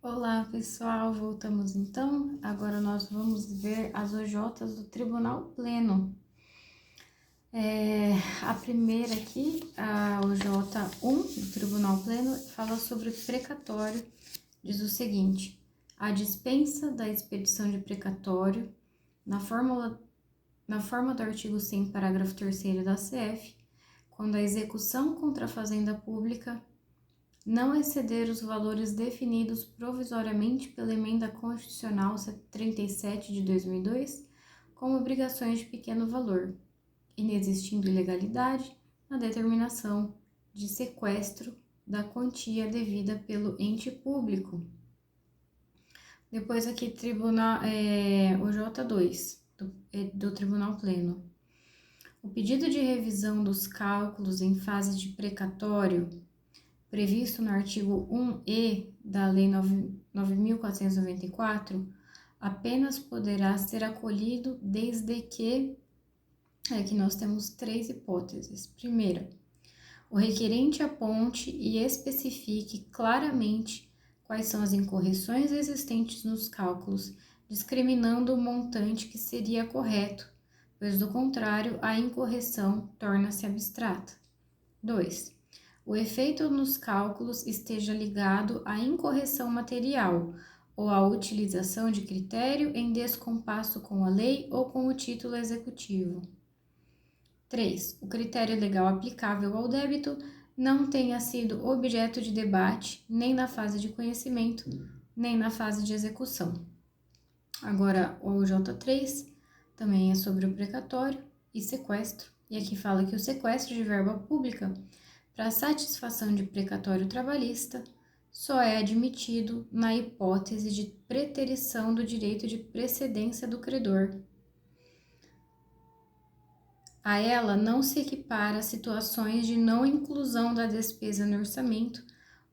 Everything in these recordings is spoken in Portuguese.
Olá pessoal, voltamos então. Agora nós vamos ver as OJs do Tribunal Pleno. A primeira aqui, a OJ1 do Tribunal Pleno, fala sobre o precatório. Diz o seguinte: a dispensa da expedição de precatório, na forma do artigo 100, parágrafo 3º da CF, quando a execução contra a fazenda pública não exceder os valores definidos provisoriamente pela Emenda Constitucional 37 de 2002, como obrigações de pequeno valor, inexistindo ilegalidade na determinação de sequestro da quantia devida pelo ente público. Depois aqui, OJ2 do Tribunal Pleno. O pedido de revisão dos cálculos em fase de precatório previsto no artigo 1e da Lei 9.494, apenas poderá ser acolhido desde que... Aqui nós temos 3 hipóteses. Primeira, o requerente aponte e especifique claramente quais são as incorreções existentes nos cálculos, discriminando o montante que seria correto, pois do contrário, a incorreção torna-se abstrata. 2. O efeito nos cálculos esteja ligado à incorreção material ou à utilização de critério em descompasso com a lei ou com o título executivo. 3. O critério legal aplicável ao débito não tenha sido objeto de debate nem na fase de conhecimento, nem na fase de execução. Agora, o J3 também é sobre o precatório e sequestro, e aqui fala que o sequestro de verba pública para satisfação de precatório trabalhista só é admitido na hipótese de preterição do direito de precedência do credor. A ela não se equipara situações de não inclusão da despesa no orçamento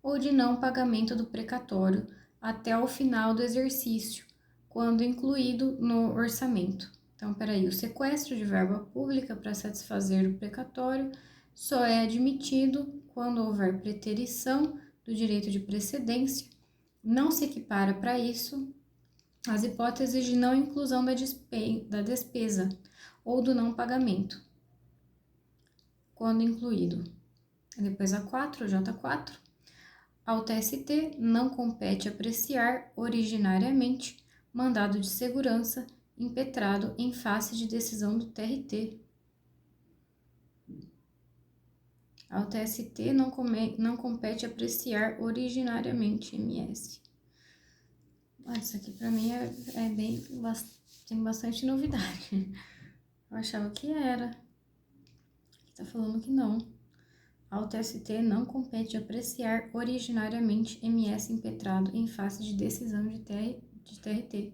ou de não pagamento do precatório até o final do exercício, quando incluído no orçamento. Então, o sequestro de verba pública para satisfazer o precatório só é admitido quando houver preterição do direito de precedência, não se equipara para isso as hipóteses de não inclusão da despesa ou do não pagamento, quando incluído. Depois a 4, J4, ao TST não compete apreciar originariamente mandado de segurança impetrado em face de decisão do TRT. Ao TST não compete apreciar originariamente MS. Isso aqui para mim tem bastante novidade. Eu achava que era. Tá falando que não. Ao TST não compete apreciar originariamente MS impetrado em face de decisão de TRT.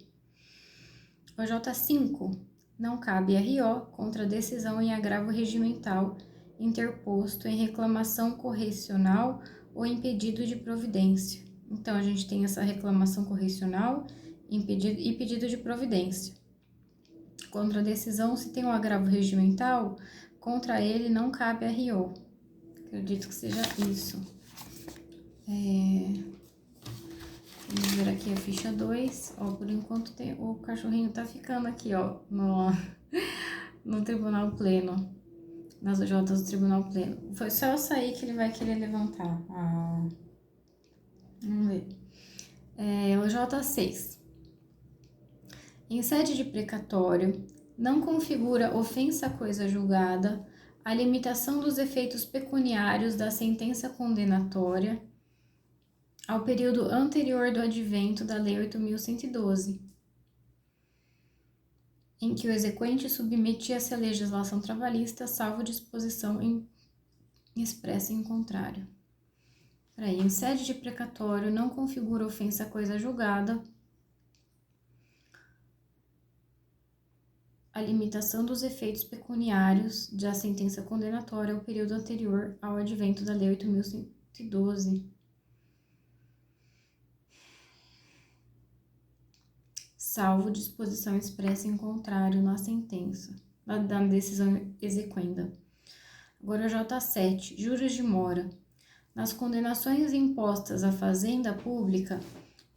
O J5 não cabe RO contra decisão em agravo regimental interposto em reclamação correcional ou em pedido de providência. Então, a gente tem essa reclamação correcional e pedido de providência. Contra a decisão, se tem um agravo regimental, contra ele não cabe RO. Acredito que seja isso. Vamos ver aqui a ficha 2. Ó, por enquanto o cachorrinho tá ficando aqui, ó, no Tribunal Pleno. Nas OJs do Tribunal Pleno. Foi só eu sair que ele vai querer levantar. Vamos ver. OJ6. Em sede de precatório, não configura ofensa à coisa julgada a limitação dos efeitos pecuniários da sentença condenatória ao período anterior do advento da Lei 8.112, em que o exequente submetia-se à legislação trabalhista, salvo disposição expressa em contrário. Em sede de precatório, não configura ofensa à coisa julgada a limitação dos efeitos pecuniários da sentença condenatória ao período anterior ao advento da Lei 8.112. Salvo disposição expressa em contrário na sentença, da decisão exequenda. Agora, J7, juros de mora. Nas condenações impostas à fazenda pública,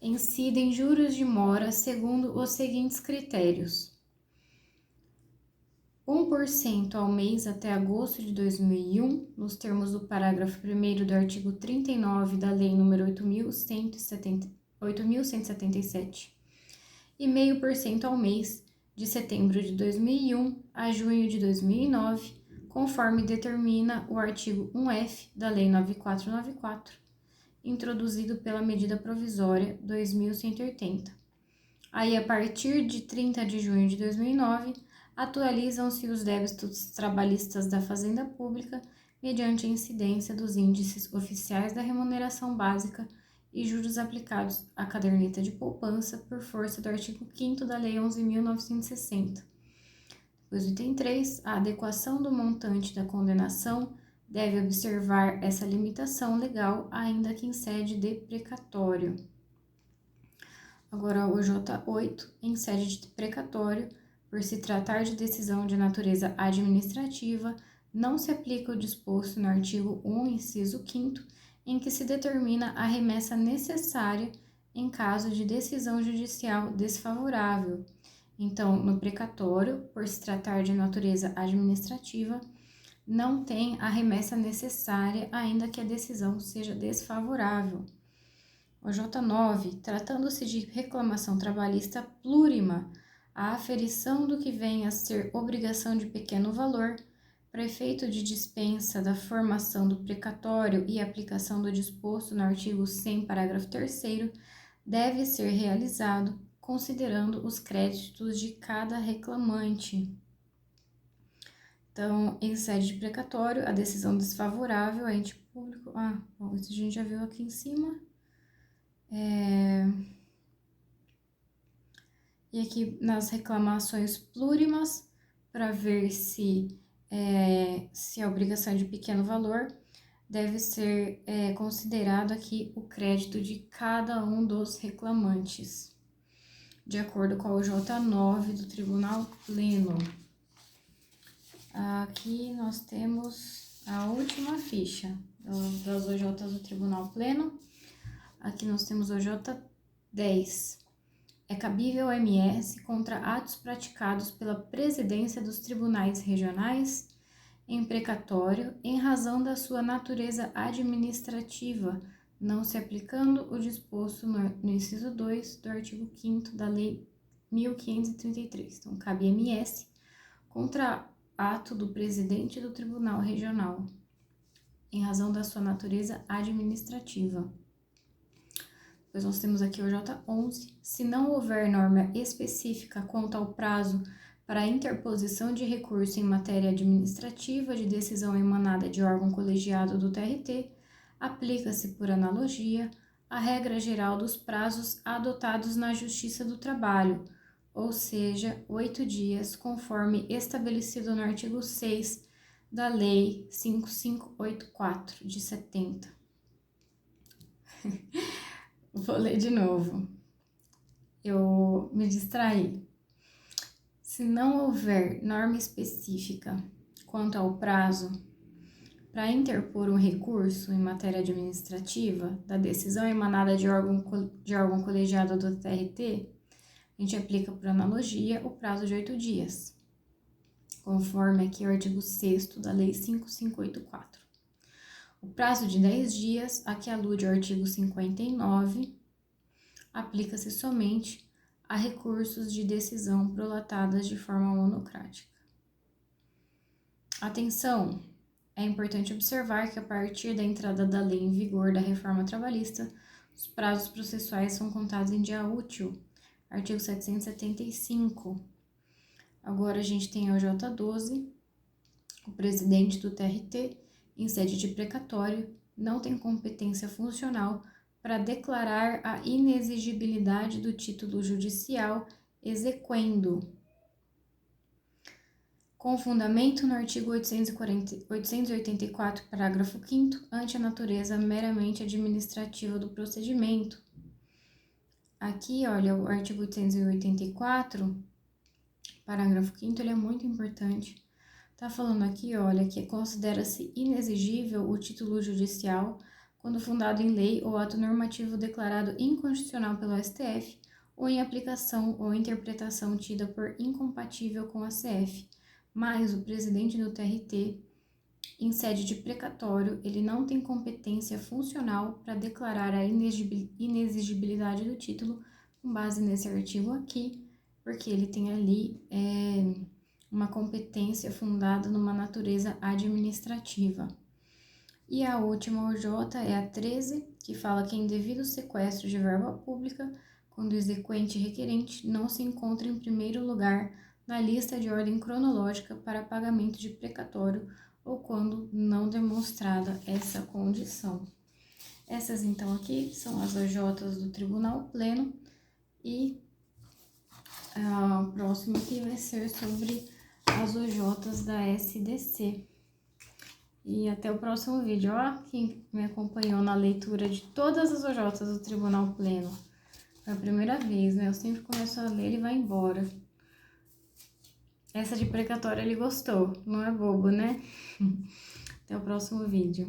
incidem juros de mora segundo os seguintes critérios: 1% ao mês até agosto de 2001, nos termos do parágrafo 1º do artigo 39 da Lei nº 8.177, e 0,5% ao mês de setembro de 2001 a junho de 2009, conforme determina o artigo 1F da Lei 9494, introduzido pela Medida Provisória 2180. Aí, a partir de 30 de junho de 2009, atualizam-se os débitos trabalhistas da Fazenda Pública mediante a incidência dos índices oficiais da remuneração básica e juros aplicados à caderneta de poupança por força do artigo 5º da Lei 11.960. Depois, item 3, a adequação do montante da condenação deve observar essa limitação legal, ainda que em sede de precatório. Agora, o J8, em sede de precatório, por se tratar de decisão de natureza administrativa, não se aplica o disposto no artigo 1, inciso 5º, em que se determina a remessa necessária em caso de decisão judicial desfavorável. Então, no precatório, por se tratar de natureza administrativa, não tem a remessa necessária, ainda que a decisão seja desfavorável. O J9, tratando-se de reclamação trabalhista plurima, a aferição do que vem a ser obrigação de pequeno valor, para efeito de dispensa da formação do precatório e aplicação do disposto no artigo 100, parágrafo 3º, deve ser realizado considerando os créditos de cada reclamante. Então, em sede de precatório, a decisão desfavorável a ente público... bom, isso a gente já viu aqui em cima. E aqui nas reclamações plurimas, para ver se a obrigação é de pequeno valor, deve ser considerado aqui o crédito de cada um dos reclamantes, de acordo com o J9 do Tribunal Pleno. Aqui nós temos a última ficha das OJs do Tribunal Pleno. Aqui nós temos o J10. É cabível ao MS contra atos praticados pela presidência dos tribunais regionais em precatório em razão da sua natureza administrativa, não se aplicando o disposto no inciso 2 do artigo 5º da Lei 1533. Então, cabe MS contra ato do presidente do Tribunal Regional, em razão da sua natureza administrativa. Depois nós temos aqui o J11. Se não houver norma específica quanto ao prazo para a interposição de recurso em matéria administrativa de decisão emanada de órgão colegiado do TRT, aplica-se por analogia a regra geral dos prazos adotados na Justiça do Trabalho, ou seja, 8 dias, conforme estabelecido no artigo 6 da Lei 5584, de 70. Vou ler de novo. Eu me distraí. Se não houver norma específica quanto ao prazo para interpor um recurso em matéria administrativa da decisão emanada de órgão colegiado do TRT, a gente aplica por analogia o prazo de 8 dias, conforme aqui o artigo 6º da Lei 5584. O prazo de 10 dias, a que alude ao artigo 59, aplica-se somente a recursos de decisão prolatadas de forma monocrática. Atenção! É importante observar que a partir da entrada da lei em vigor da reforma trabalhista, os prazos processuais são contados em dia útil, artigo 775. Agora a gente tem o J12, o presidente do TRT, em sede de precatório, não tem competência funcional para declarar a inexigibilidade do título judicial exequendo, com fundamento no artigo 884, parágrafo 5º, ante a natureza meramente administrativa do procedimento. Aqui, olha, o artigo 884, parágrafo 5º, ele é muito importante. Tá falando aqui, olha, que considera-se inexigível o título judicial quando fundado em lei ou ato normativo declarado inconstitucional pelo STF, ou em aplicação ou interpretação tida por incompatível com a CF, mas o presidente do TRT, em sede de precatório, ele não tem competência funcional para declarar a inexigibilidade do título com base nesse artigo aqui, porque ele tem ali uma competência fundada numa natureza administrativa. E a última OJ é a 13, que fala que em devido sequestro de verba pública, quando o exequente requerente não se encontra em primeiro lugar na lista de ordem cronológica para pagamento de precatório ou quando não demonstrada essa condição. Essas então aqui são as OJs do Tribunal Pleno e o próximo aqui vai ser sobre as OJs da SDC. E até o próximo vídeo. Ó, quem me acompanhou na leitura de todas as OJs do Tribunal Pleno. Foi a primeira vez, né? Eu sempre começo a ler e vai embora. Essa de precatório ele gostou. Não é bobo, né? Até o próximo vídeo.